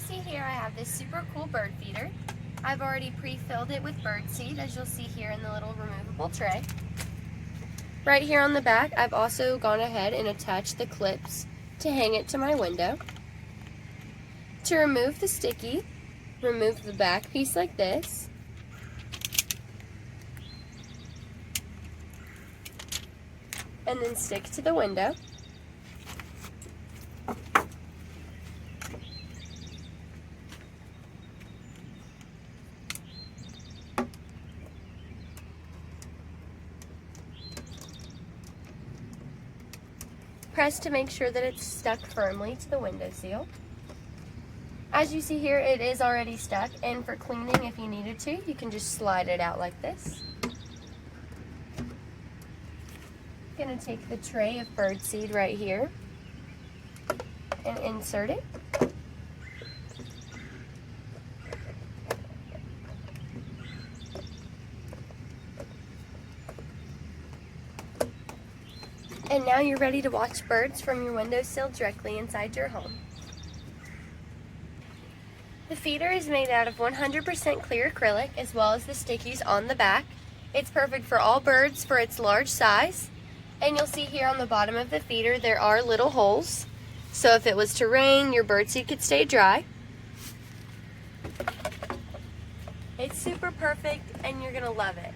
see here, I have this super cool bird feeder. I've already pre-filled it with bird seed, as you'll see here in the little removable tray. Right here on the back, I've also gone ahead and attached the clips to hang it to my window. To remove the sticky, remove the back piece like this. And then stick to the window. Press to make sure that it's stuck firmly to the window seal. As you see here, it is already stuck, and for cleaning, if you needed to, you can just slide it out like this. I'm going to take the tray of birdseed right here and insert it. And now you're ready to watch birds from your windowsill directly inside your home. The feeder is made out of 100% clear acrylic, as well as the stickies on the back. It's perfect for all birds for its large size. And you'll see here on the bottom of the feeder there are little holes. So if it was to rain, your birdseed could stay dry. It's super perfect and you're going to love it.